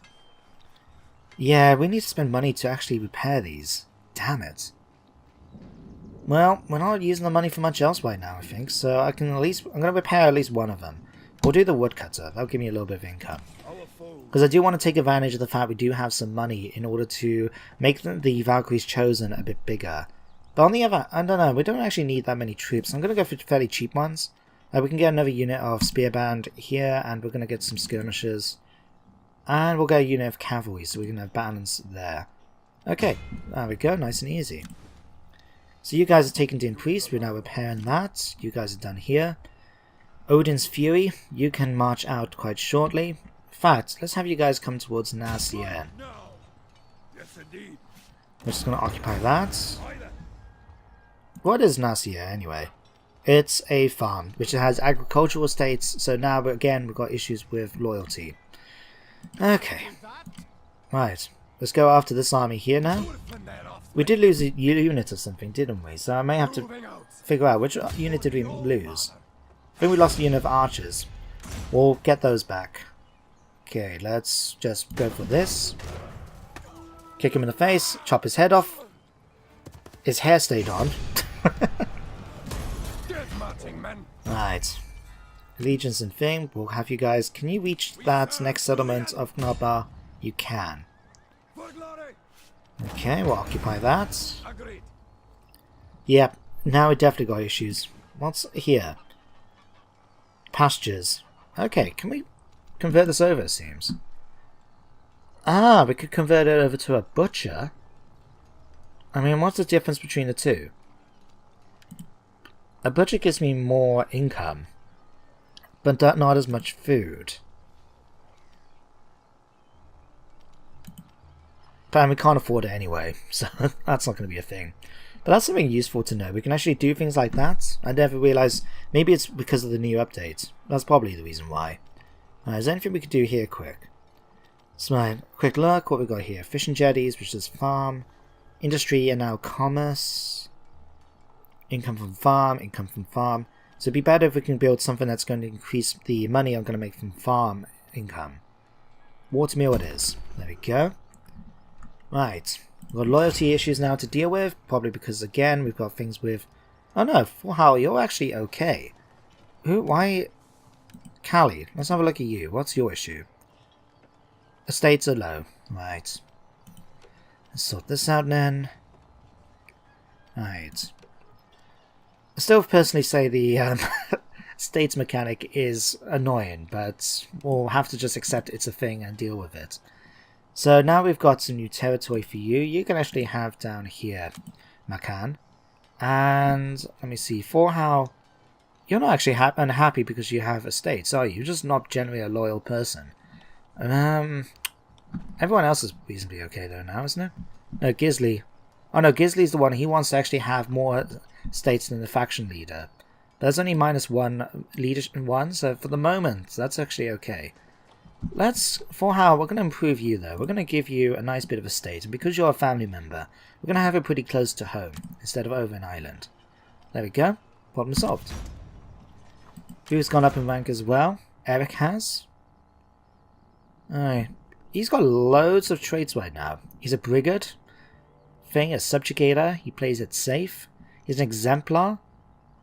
Yeah, we need to spend money to actually repair these. Damn it. Well, we're not using the money for much else right now, I think, so I can at least... I'm going to repair at least one of them. We'll do the woodcutter. That'll give me a little bit of income. Because I do want to take advantage of the fact we do have some money in order to make the Valkyrie's chosen a bit bigger. But on the other... I don't know, we don't actually need that many troops. I'm going to go for fairly cheap ones. We can get another unit of spearband here, and we're going to get some skirmishers. And we'll get a unit of cavalry, so we're going to have balance there. Okay, there we go, nice and easy. So you guys are taking Dimpriest, we're now repairing that. You guys are done here. Odin's Fury, you can march out quite shortly. In fact, let's have you guys come towards Nasir. We're just going to occupy that. What is Nasir anyway? It's a farm, which has agricultural estates, so now again we've got issues with loyalty. Okay. Right, let's go after this army here now. We did lose a unit or something, didn't we? So I may have to figure out which unit did we lose. I think we lost a unit of archers. We'll get those back. Okay, let's just go for this. Kick him in the face, chop his head off. His hair stayed on. Right. Allegiance and thing, we'll have you guys... Can you reach that next settlement of Gnoblar? You can. Okay, we'll occupy that. Yep, now we definitely got issues. What's here? Pastures. Okay, can we convert this over, it seems? Ah, we could convert it over to a butcher. I mean, what's the difference between the two? A budget gives me more income, but not as much food. But we can't afford it anyway, so that's not going to be a thing. But that's something useful to know. We can actually do things like that. I never realised. Maybe it's because of the new update. That's probably the reason why. Is there anything we could do here quick? So, right, quick look. What we got here? Fishing jetties, which is farm. Industry and now commerce. Income from farm. Income from farm. So it'd be better if we can build something that's going to increase the money I'm going to make from farm income. Watermill it is. There we go. Right. We've got loyalty issues now to deal with. Probably because, again, we've got things with... Oh no, Forhal, you're actually okay. Who? Why? Callie, let's have a look at you. What's your issue? Estates are low. Right. Let's sort this out then. Right. I still personally say the states mechanic is annoying, but we'll have to just accept it's a thing and deal with it. So now we've got some new territory for you. You can actually have down here, Macan. And let me see, Forhal, you're not actually unhappy because you have estates, are you? You're just not generally a loyal person. Everyone else is reasonably okay though now, isn't it? No, Gisley. Oh no, Gisley's the one. He wants to actually have more states than the faction leader. There's only -1 leadership in one, so for the moment, that's actually okay. Forhal, we're going to improve you though. We're going to give you a nice bit of a state, and because you're a family member, we're going to have it pretty close to home, instead of over an island. There we go. Problem solved. Who's gone up in rank as well? Eric has. Alright. He's got loads of traits right now. He's a brigand. Thing, a subjugator. He plays it safe. He's an exemplar.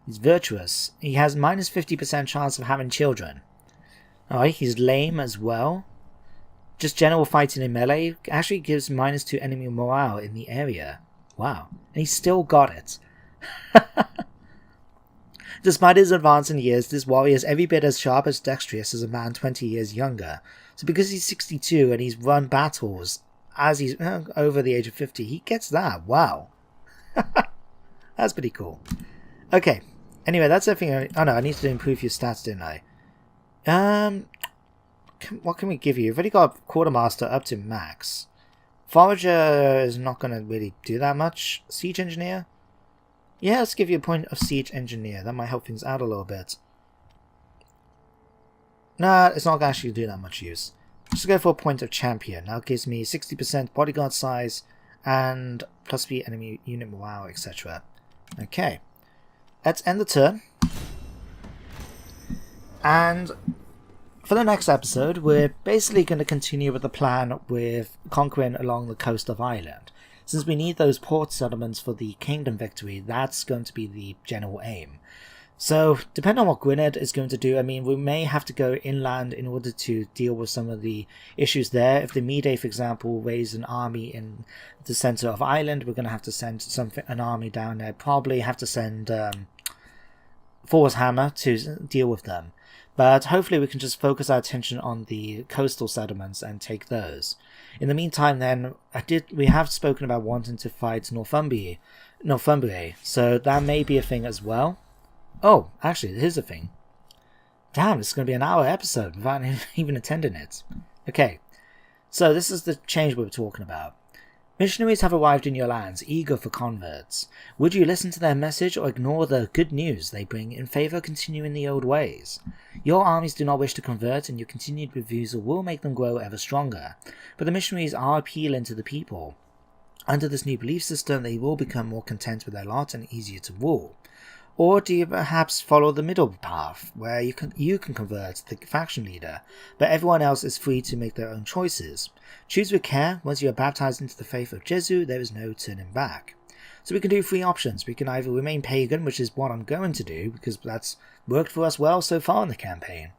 He's virtuous. He has -50% chance of having children. Alright, he's lame as well. Just general fighting in melee actually gives -2 enemy morale in the area. Wow. And he's still got it. Despite his advancing years, this warrior is every bit as sharp as dexterous as a man 20 years younger. So because he's 62 and he's run battles as he's over the age of 50, he gets that. Wow. That's pretty cool. Okay. Anyway, that's everything. Oh no, I need to improve your stats, didn't I? What can we give you? We've already got Quartermaster up to max. Forager is not going to really do that much. Siege Engineer? Yeah, let's give you a point of Siege Engineer. That might help things out a little bit. Nah, it's not actually do that much use. Just go for a point of Champion. Now it gives me 60% bodyguard size and +3 enemy unit morale, etc. Okay. Let's end the turn. And for the next episode, we're basically going to continue with the plan with conquering along the coast of Ireland. Since we need those port settlements for the kingdom victory, that's going to be the general aim. So, depending on what Gwynedd is going to do, I mean, we may have to go inland in order to deal with some of the issues there. If the Mede, for example, raise an army in the centre of Ireland, we're going to have to send an army down there. Probably have to send Thor's Hammer to deal with them. But hopefully we can just focus our attention on the coastal settlements and take those. In the meantime then, we have spoken about wanting to fight Northumbria, so that may be a thing as well. Oh, actually, here's a thing. Damn, it's going to be an hour episode without even attending it. Okay, so this is the change we were talking about. Missionaries have arrived in your lands, eager for converts. Would you listen to their message or ignore the good news they bring in favour of continuing the old ways? Your armies do not wish to convert, and your continued refusal will make them grow ever stronger. But the missionaries are appealing to the people. Under this new belief system, they will become more content with their lot and easier to rule. Or do you perhaps follow the middle path, where you can convert the faction leader, but everyone else is free to make their own choices? Choose with care. Once you are baptized into the faith of Jesu, there is no turning back. So we can do 3 options. We can either remain pagan, which is what I'm going to do, because that's worked for us well so far in the campaign.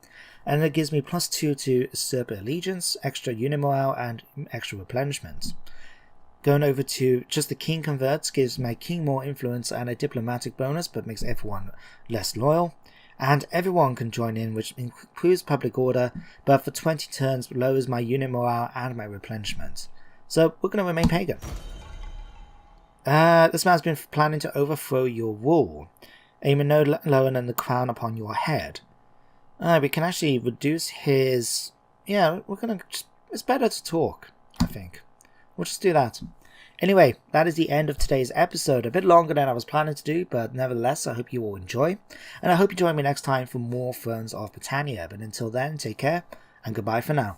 And it gives me +2 to usurp allegiance, extra unit morale, and extra replenishment. Going over to just the king converts gives my king more influence and a diplomatic bonus, but makes everyone less loyal. And everyone can join in, which improves public order, but for 20 turns lowers my unit morale and my replenishment. So we're going to remain pagan. This man's been planning to overthrow your rule, aiming no lower than the crown upon your head. We can actually reduce his... Yeah, it's better to talk, I think. We'll just do that. Anyway, that is the end of today's episode. A bit longer than I was planning to do, but nevertheless, I hope you all enjoy. And I hope you join me next time for more Thrones of Britannia. But until then, take care, and goodbye for now.